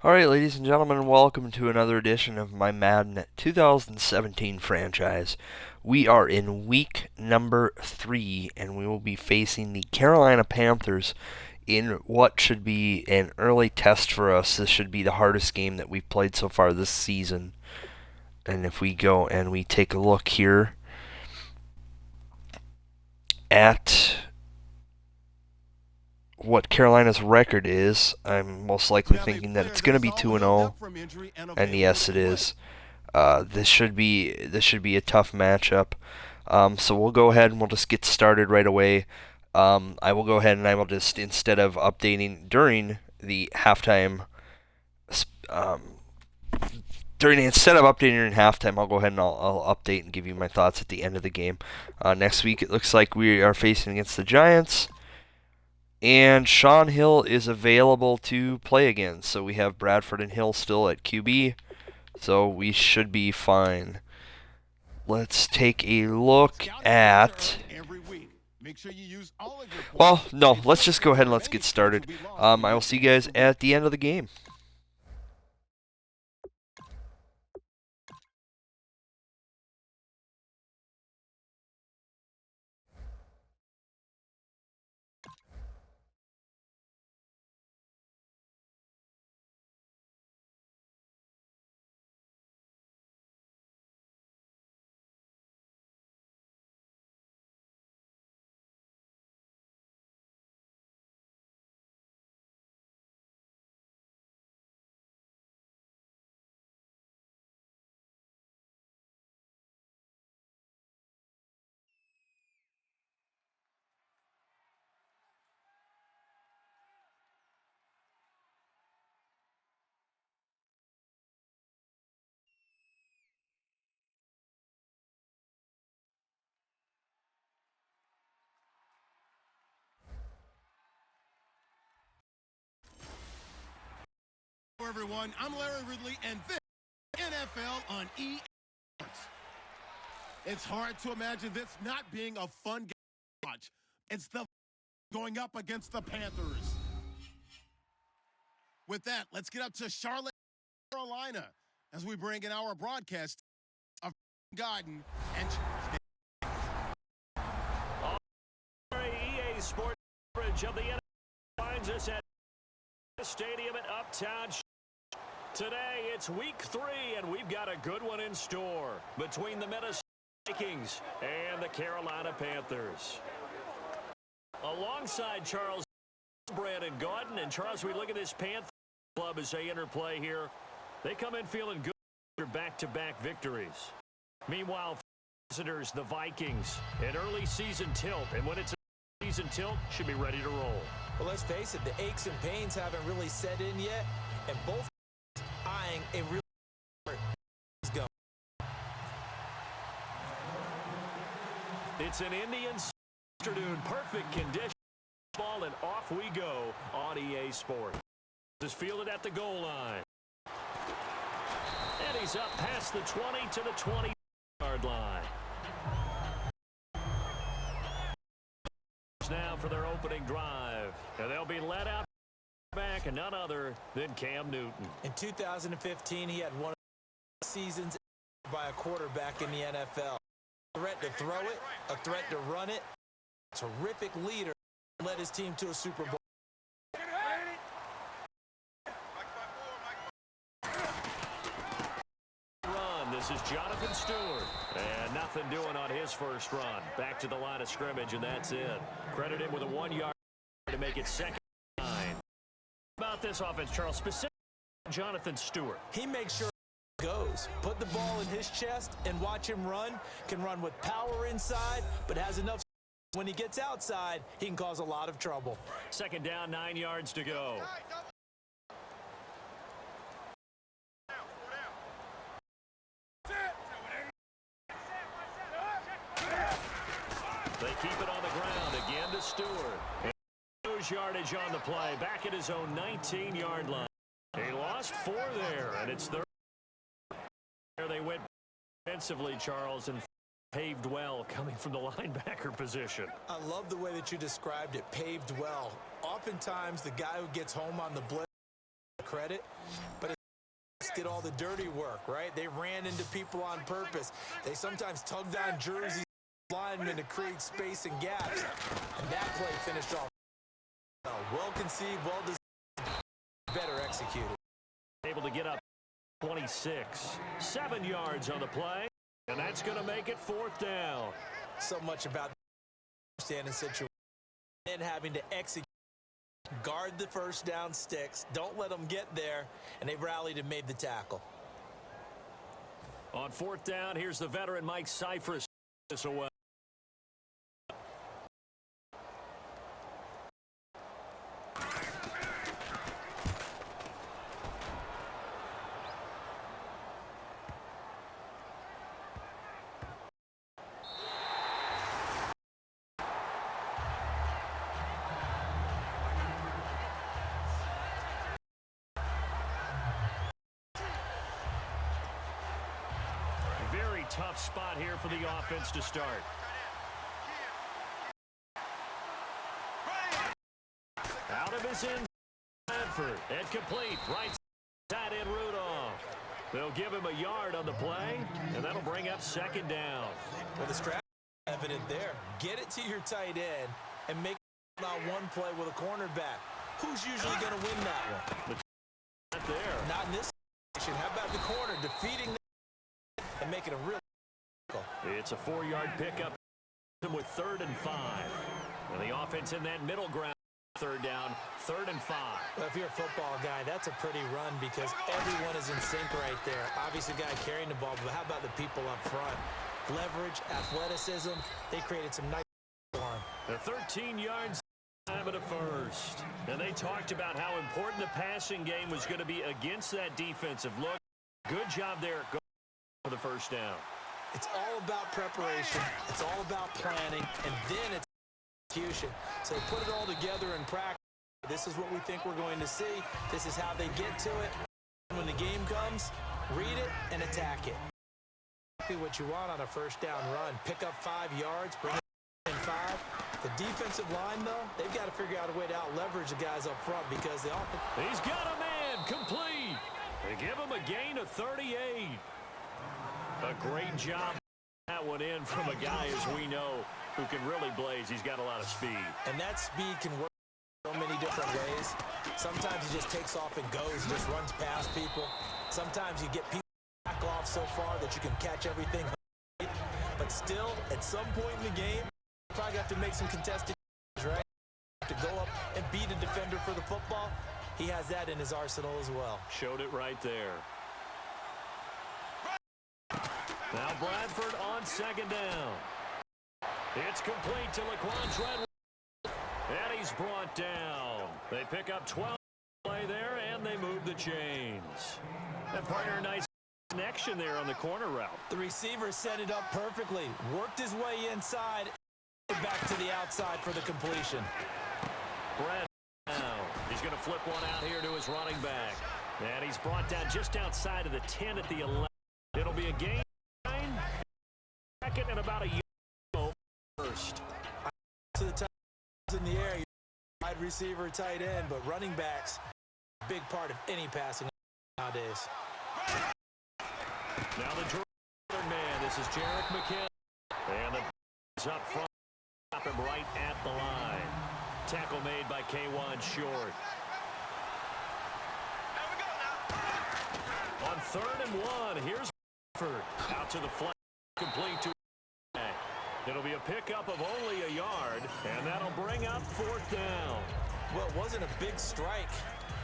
Alright, ladies and gentlemen, welcome to another edition of my Madden 2017 franchise. We are in week number 3, and we will be facing the Carolina Panthers in what should be an early test for us. This should be the hardest game that we've played so far this season. And if we go and we take a look here at what Carolina's record is, I'm most likely thinking that it's going to be 2-0, and yes, it is. This should be a tough matchup. So we'll go ahead and we'll just get started right away. I will go ahead and I will just, instead of updating during the halftime, instead of updating during halftime, I'll go ahead and I'll update and give you my thoughts at the end of the game. Next week, it looks like we are facing against the Giants. And Sean Hill is available to play again. So we have Bradford and Hill still at QB. So we should be fine. Let's take a look at... Well, no, let's just go ahead and let's get started. I will see you guys at the end of the game. Hello everyone, I'm Larry Ridley, and this is NFL on EA Sports. It's hard to imagine this not being a fun game to watch. It's the going up against the Panthers. With that, let's get up to Charlotte, Carolina, as we bring in our broadcast of Garden and EA Sports coverage of the NFL finds us at the stadium in Uptown. Today, it's week 3, and we've got a good one in store between the Minnesota Vikings and the Carolina Panthers. Alongside Charles, Brandon Gaudin, and Charles, we look at this Panther club as they interplay here. They come in feeling good after back-to-back victories. Meanwhile, visitors, the Vikings, an early season tilt, and when it's a season tilt, should be ready to roll. Well, let's face it, the aches and pains haven't really set in yet, and both eyeing a real go. It's an Indian afternoon, perfect condition, ball, and off we go on EA Sports. Is fielded at the goal line. And he's up past the 20 to the 20-yard line. Now for their opening drive. And they'll be led out back, and none other than Cam Newton. In 2015, he had one of the seasons by a quarterback in the NFL. A threat to throw it, a threat to run it. Terrific leader led his team to a Super Bowl. This is Jonathan Stewart, and nothing doing on his first run. Back to the line of scrimmage, and that's it. Credit him with a 1-yard to make it second and 9. About this offense, Charles, specifically Jonathan Stewart. He makes sure it goes. Put the ball in his chest and watch him run. Can run with power inside, but has enough. When he gets outside, he can cause a lot of trouble. Second down, 9 yards to go. They keep it on the ground again to Stewart. And lose yardage on the play, back at his own 19-yard line. He lost 4 there, and it's third. There they went defensively, Charles, and paved well coming from the linebacker position. I love the way that you described it, paved well. Oftentimes, the guy who gets home on the blitz credit, but it's did all the dirty work, right? They ran into people on purpose. They sometimes tugged on jerseys, linemen to create space and gaps, and that play finished off well conceived, well designed, better executed. Able to get up 26, 7 yards on the play, and that's going to make it 4th down. So much about standing situation and having to execute, guard the first down sticks, don't let them get there, and they rallied and made the tackle. On 4th down, here's the veteran Mike Cyphers this away. Very tough spot here for the offense to start. Out of his end, Bradford. And complete. Right side in Rudolph. They'll give him a yard on the play, and that'll bring up 2nd down. Well, the strategy is evident there. Get it to your tight end and make it on one play with a cornerback. Who's usually going to win that one? Not there. Not in this situation. How about the corner defeating and making a real. It's a 4-yard pickup with 3rd and 5. And the offense in that middle ground, 3rd down, 3rd and 5. Well, if you're a football guy, that's a pretty run because everyone is in sync right there. Obviously, the guy carrying the ball, but how about the people up front? Leverage, athleticism. They created some nice for him. The 13 yards time of the first. And they talked about how important the passing game was going to be against that defensive look. Good job there for the first down. It's all about preparation. It's all about planning, and then it's execution. So they put it all together in practice. This is what we think we're going to see. This is how they get to it. When the game comes, read it and attack it. Exactly what you want on a first down run. Pick up 5 yards, bring it in 5. The defensive line, though, they've got to figure out a way to out-leverage the guys up front because the offense. He's got a man complete. They give him a gain of 38. A great job that one in from a guy, as we know, who can really blaze. He's got a lot of speed. And that speed can work so many different ways. Sometimes he just takes off and goes, just runs past people. Sometimes you get people back off so far that you can catch everything. But still, at some point in the game, you probably have to make some contested, right? To go up and beat a defender for the football. He has that in his arsenal as well. Showed it right there. Now Bradford on 2nd down. It's complete to Laquan Treadwell. And he's brought down. They pick up 12 play there, and they move the chains. And partner, nice connection there on the corner route. The receiver set it up perfectly. Worked his way inside. Back to the outside for the completion. Brad now. He's going to flip one out here to his running back. And he's brought down just outside of the 10 at the 11. It'll be a gain. Second and about a year first. To the top in the air, wide receiver, tight end, but running backs, big part of any passing nowadays. Now the third man. This is Jarek McKinnon. And the up front, stop him right at the line. Tackle made by K'Wan Short. On 3rd and 1, here's Bradford out to the flat, complete to. It'll be a pickup of only a yard, and that'll bring up 4th down. Well, it wasn't a big strike,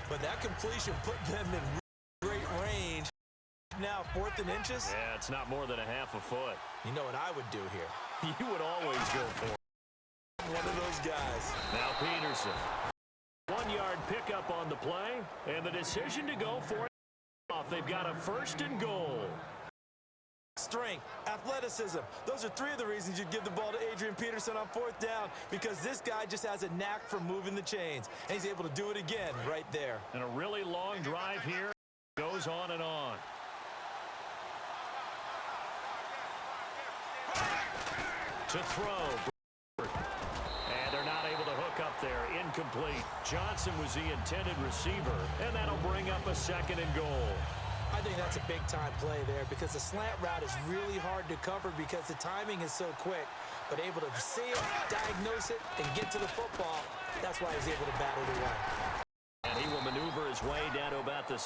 but that completion put them in great range. Now, 4th and inches? Yeah, it's not more than a half a foot. You know what I would do here? You would always go for it. One of those guys. Now Peterson. 1-yard pickup on the play, and the decision to go for it off. They've got a 1st and goal. Strength, athleticism. Those are 3 of the reasons you'd give the ball to Adrian Peterson on 4th down, because this guy just has a knack for moving the chains, and he's able to do it again right there. And a really long drive here goes on and on. To throw. And they're not able to hook up there. Incomplete. incomplete. Johnson was the intended receiver, and that'll bring up a 2nd and goal. I think that's a big-time play there because the slant route is really hard to cover because the timing is so quick. But able to see it, diagnose it, and get to the football, that's why he's able to battle it away. And he will maneuver his way down to about the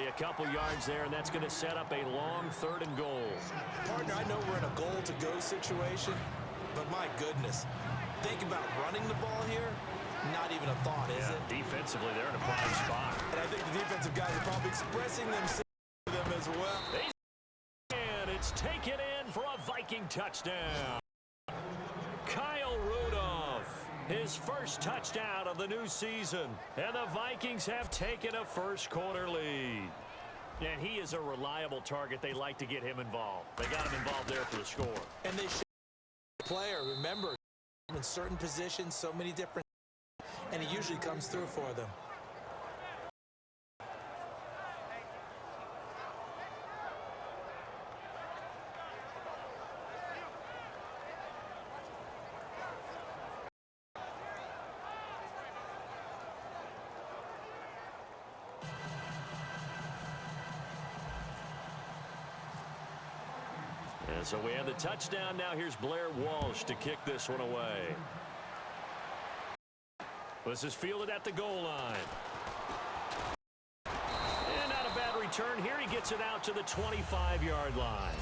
a couple yards there, and that's going to set up a long 3rd and goal. Partner, I know we're in a goal-to-go situation, but my goodness, think about running the ball here. Not even a thought, is it? Defensively, they're in a prime spot. And I think the defensive guys are probably expressing themselves to them as well. And it's taken in for a Viking touchdown. Kyle Rudolph, his first touchdown of the new season. And the Vikings have taken a first-quarter lead. And he is a reliable target. They like to get him involved. They got him involved there for the score. And they should player, remember, in certain positions, so many different, and he usually comes through for them. And so we have the touchdown. Now here's Blair Walsh to kick this one away. This is fielded at the goal line. And not a bad return here. He gets it out to the 25-yard line.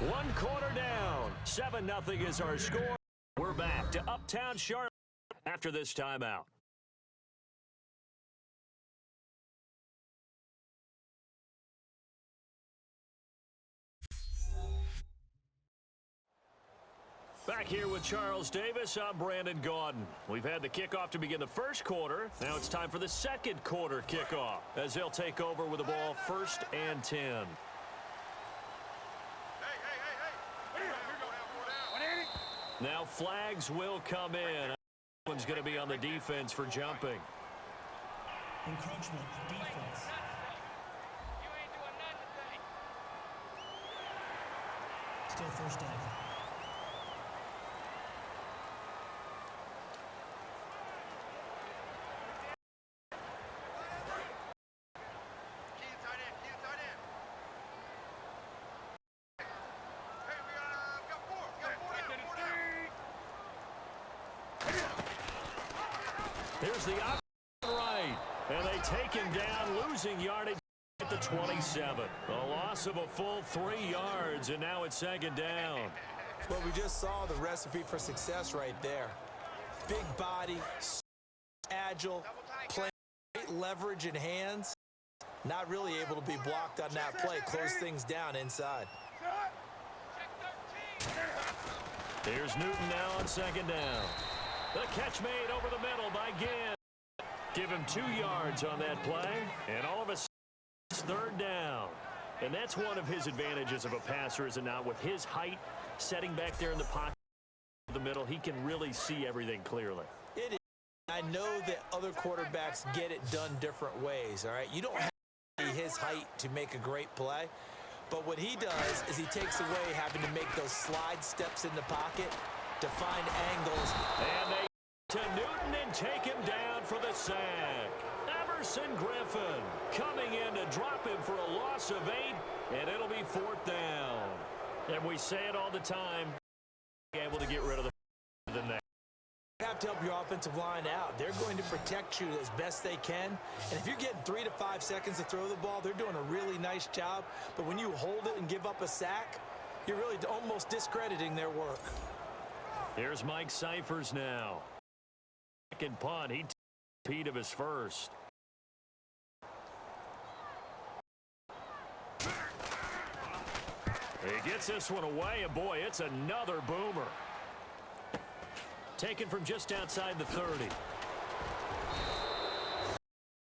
1 quarter down. 7-0 is our score. We're back to Uptown Charlotte after this timeout. Back here with Charles Davis, I'm Brandon Gaudin. We've had the kickoff to begin the first quarter. Now it's time for the second quarter kickoff as they'll take over with the ball 1st and 10. Now flags will come in. One's going to be on the defense for jumping. Encroachment, defense. Still first down. Here's the option right, and they take him down, losing yardage at the 27. A loss of a full 3 yards, and now it's 2nd down. Well, we just saw the recipe for success right there. Big body, agile, playing great leverage in hands. Not really able to be blocked on that play. Close things down inside. Here's Newton now on 2nd down. The catch made over the middle by Ginn. Give him 2 yards on that play, and all of a sudden it's 3rd down. And that's one of his advantages of a passer, is it not? With his height, setting back there in the pocket of the middle, he can really see everything clearly. It is. I know that other quarterbacks get it done different ways, all right? You don't have to be his height to make a great play. But what he does is he takes away having to make those slide steps in the pocket to find angles. And they to Newton and take him down for the sack. Everson Griffin coming in to drop him for a loss of 8, and it'll be 4th down. And we say it all the time, able to get rid of the next. You have to help your offensive line out. They're going to protect you as best they can. And if you're getting 3 to 5 seconds to throw the ball, they're doing a really nice job. But when you hold it and give up a sack, you're really almost discrediting their work. Here's Mike Cyphers now. Second punt. He repeat of his first. He gets this one away, and boy, it's another boomer. Taken from just outside the 30.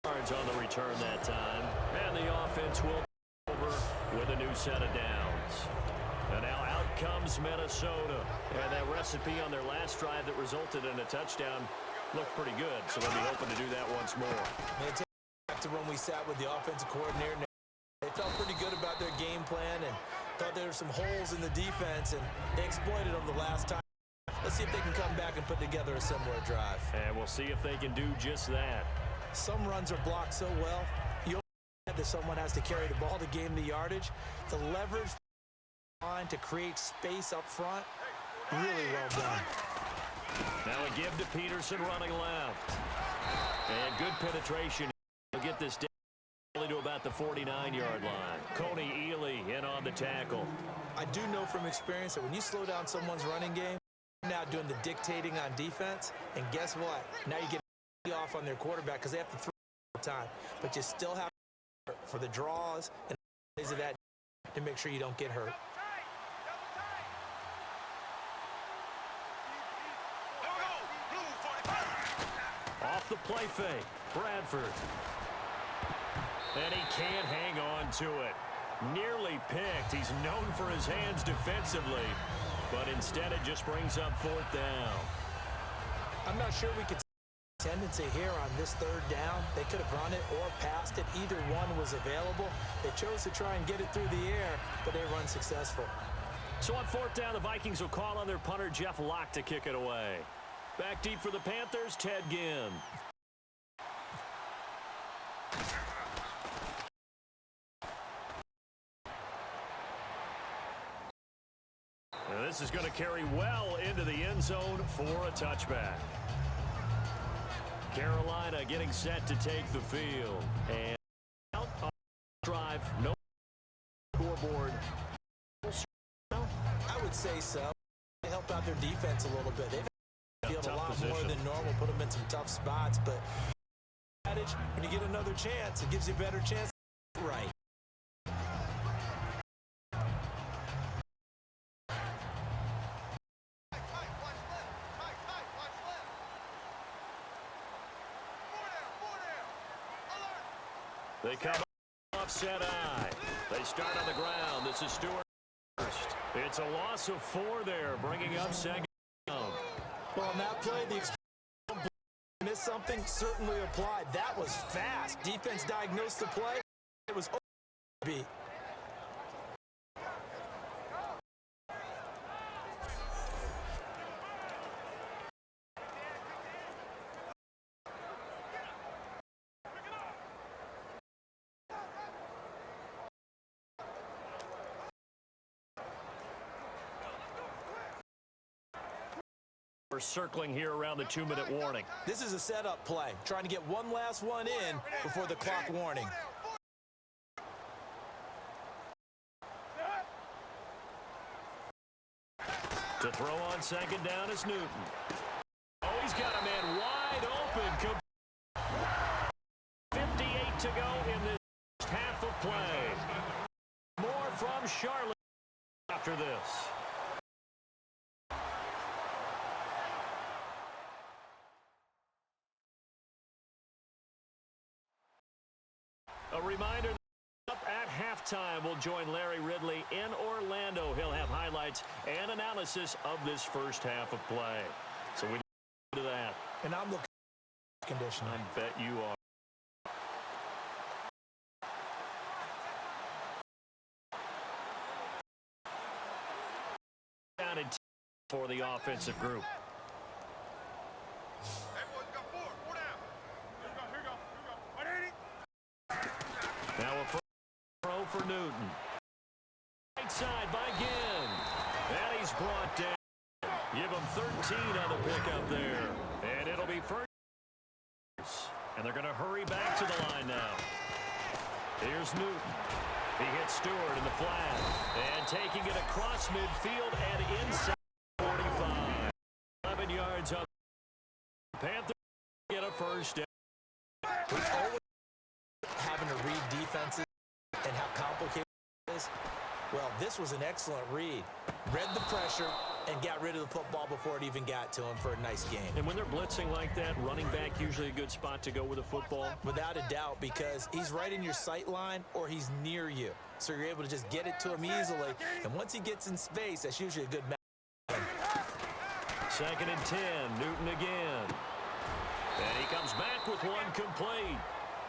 Yards on the return that time. And the offense will over with a new set of downs. And now out comes Minnesota. And that recipe on their last drive that resulted in a touchdown looked pretty good. So they'll be hoping to do that once more. And take back to when we sat with the offensive coordinator. They felt pretty good about their game plan and thought there were some holes in the defense, and they exploited them the last time. Let's Let's see if they can come back and put together a similar drive. And we'll see if they can do just that. Some runs are blocked so well, you don't that someone has to carry the ball to gain the yardage. The leverage line to create space up front, really well done. Now a give to Peterson running left. And good penetration. He'll get this down to about the 49-yard line. Coney Ely in on the tackle. I do know from experience that when you slow down someone's running game, you're now doing the dictating on defense. And guess what? Now you get off on their quarterback because they have to throw all the time. But you still have to for the draws and things of that to make sure you don't get hurt. Off the play fake, Bradford. And he can't hang on to it. Nearly picked. He's known for his hands defensively, but instead it just brings up fourth down. I'm not sure we could see a tendency here on this third down. They could have run it or passed it. Either one was available. They chose to try and get it through the air, but they were unsuccessful. So on fourth down, the Vikings will call on their punter, Jeff Locke, to kick it away. Back deep for the Panthers, Ted Ginn. And this is going to carry well into the end zone for a touchback. Carolina getting set to take the field. And out on the drive, no scoreboard. I would say so. They helped out their defense a little bit. They've field a lot position. More than normal, put them in some tough spots, but when you get another chance, it gives you a better chance. Right. They come offset eye. They start on the ground. This is Stewart first. It's a loss of 4 there, bringing up second down. Well, on that play, the experience missed something certainly applied. That was fast. Defense diagnosed the play. It was beat. We're circling here around the 2-minute warning. This is a setup play, trying to get one last one in before the clock warning. To throw on second down is Newton. Oh, he's got a man wide open. 58 to go in this half of play. More from Charlotte after this. A reminder that up at halftime we'll join Larry Ridley in Orlando. He'll have highlights and analysis of this first half of play. So we do that. And I'm looking at condition. I bet you are. Down in for the offensive group. Now a throw for Newton. Right side by Ginn. And he's brought down. Give him 13 on the pickup there. And it'll be first. And they're going to hurry back to the line now. Here's Newton. He hits Stewart in the flat. And taking it across midfield and inside 45. 11 yards up. Panthers get a first down. Having to read defenses and how complicated it is. Well, this was an excellent read. Read the pressure and got rid of the football before it even got to him for a nice game. And when they're blitzing like that, running back usually a good spot to go with a football. Without a doubt, because he's right in your sight line or he's near you. So you're able to just get it to him easily. And once he gets in space, that's usually a good match. Second and 10, Newton again. And he comes back with one complete.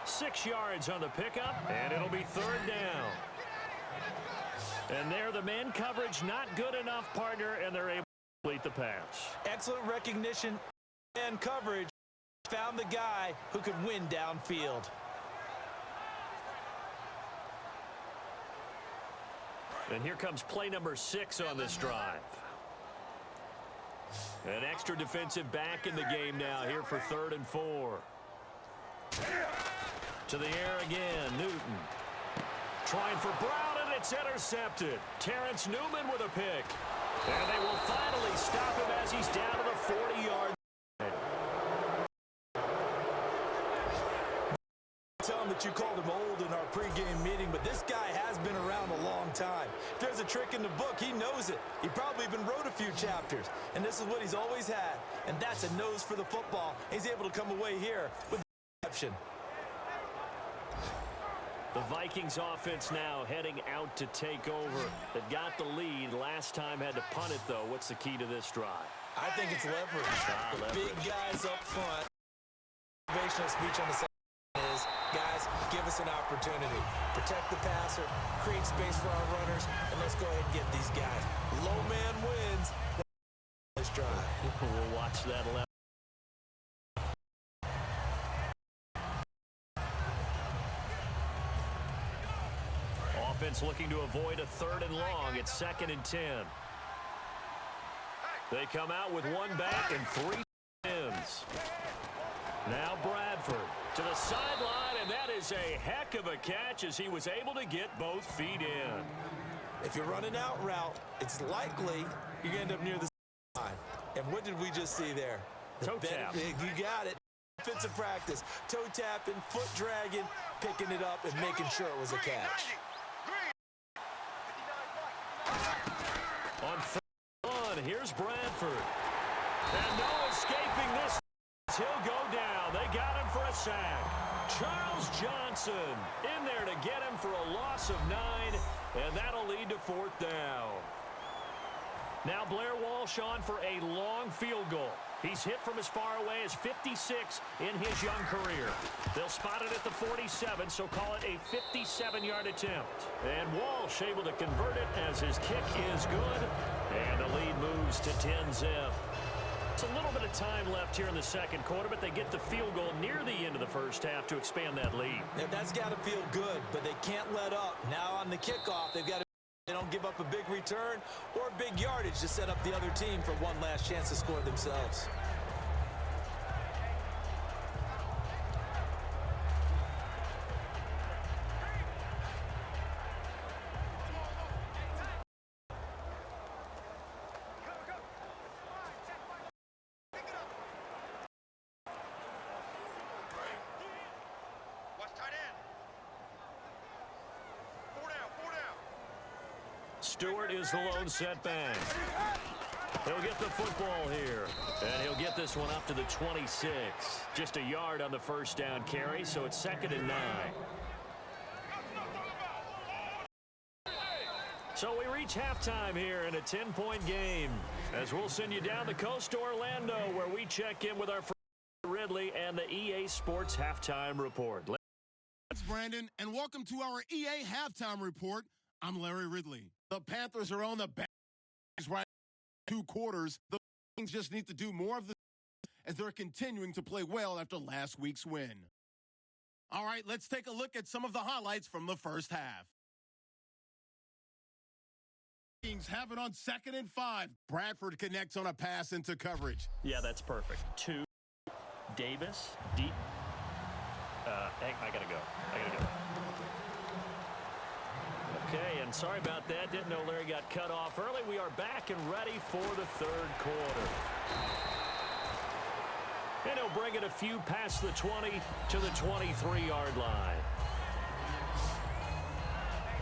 6 yards on the pickup, and it'll be third down. And there, the man coverage not good enough, partner, and they're able complete the pass. Excellent recognition and coverage. Found the guy who could win downfield. And here comes play number 6 on this drive. An extra defensive back in the game now here for 3rd and 4. To the air again, Newton. Trying for Brown, and it's intercepted. Terrence Newman with a pick. And they will finally stop him as he's down to the 40-yard line. Tell him that you called him old in our pregame meeting, but this guy has been around a long time. If there's a trick in the book, he knows it. He probably even wrote a few chapters, and this is what he's always had, and that's a nose for the football. He's able to come away here with the interception. The Vikings offense now heading out to take over. They've got the lead. Last time had to punt it, though. What's the key to this drive? I think it's leverage. The big guys up front. Motivational speech on the side is, guys, give us an opportunity. Protect the passer, create space for our runners, and let's go ahead and get these guys. Low man wins this drive. We'll watch that left. Offense looking to avoid a 3rd and long. It's 2nd and 10. They come out with 1 back and 3 ends. Now Bradford to the sideline, and that is a heck of a catch as he was able to get both feet in. If you're running out route, it's likely you're going to end up near the line. And what did we just see there? Toe tap. You got it. Defensive practice. Toe tapping, foot dragging, picking it up, and making sure it was a catch. On 3rd, here's Bradford. And no escaping this. He'll go down. They got him for a sack. Charles Johnson in there to get him for a loss of 9, and that'll lead to 4th down. Now Blair Walsh on for a long field goal. He's hit from as far away as 56 in his young career. They'll spot it at the 47, so call it a 57-yard attempt. And Walsh able to convert it as his kick is good, and the lead moves to 10-zip. It's a little bit of time left here in the 2nd quarter, but they get the field goal near the end of the 1st half to expand that lead. Now that's got to feel good, but they can't let up. Now on the kickoff, they've got to. They don't give up a big return or big yardage to set up the other team for one last chance to score themselves. Stewart is the lone setback. He'll get the football here, and he'll get this one up to the 26. Just a yard on the 1st down carry, so it's 2nd and 9. So we reach halftime here in a 10-point game, as we'll send you down the coast to Orlando, where we check in with our friend Ridley and the EA Sports Halftime Report. Thanks, Brandon, and welcome to our EA Halftime Report. I'm Larry Ridley. The Panthers are on the back right 2 quarters. The Vikings just need to do more of this as they're continuing to play well after last week's win. All right, let's take a look at some of the highlights from the 1st half. Vikings have it on 2nd and 5. Bradford connects on a pass into coverage. Yeah, that's perfect. 2, Davis, deep. I gotta go. Okay, and sorry about that. Didn't know Larry got cut off early. We are back and ready for the 3rd quarter. And he'll bring it a few past the 20 to the 23-yard line.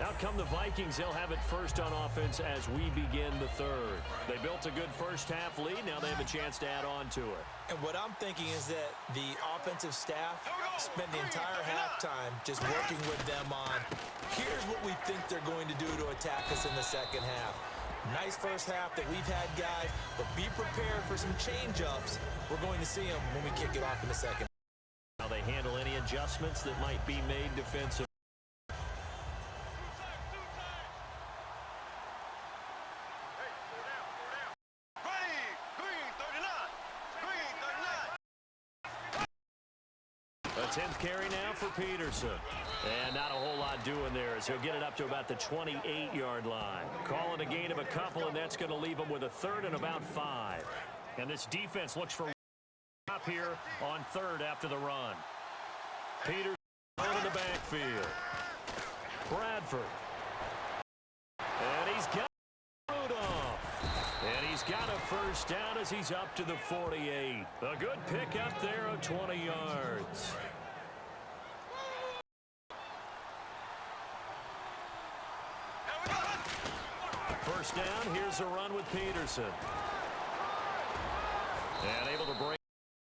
Out come the Vikings. They'll have it first on offense as we begin the 3rd. They built a good 1st half lead. Now they have a chance to add on to it. And what I'm thinking is that the offensive staff spent the entire halftime just working with them on, here's what we think they're going to do to attack us in the 2nd half. Nice 1st half that we've had, guys, but be prepared for some change-ups. We're going to see them when we kick it off in the 2nd. How they handle any adjustments that might be made defensively. Peterson. And not a whole lot doing there as he'll get it up to about the 28-yard line. Calling a gain of a couple, and that's going to leave him with a third and about 5. And this defense looks for up here on third after the run. Peterson in the backfield. Bradford. And he's got Rudolph. And he's got a first down as he's up to the 48. A good pickup there of 20 yards. First down, here's a run with Peterson. And able to break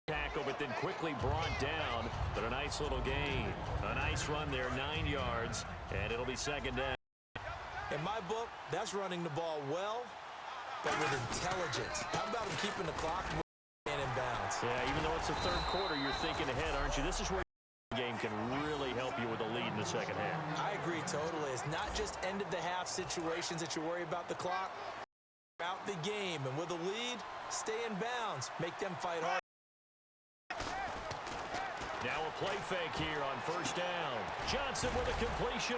the tackle, but then quickly brought down. But a nice little gain. A nice run there, 9 yards, and it'll be second down. In my book, that's running the ball well, but with intelligence. How about him keeping the clock moving and in bounds? Yeah, even though it's the third quarter, you're thinking ahead, aren't you? This is where the game can really help you with a lead in the second half. I agree totally. It's not just end-of-the-half situations that you worry about the clock. Out the game, and with a lead, stay in bounds. Make them fight hard. Now a play fake here on first down. Johnson with a completion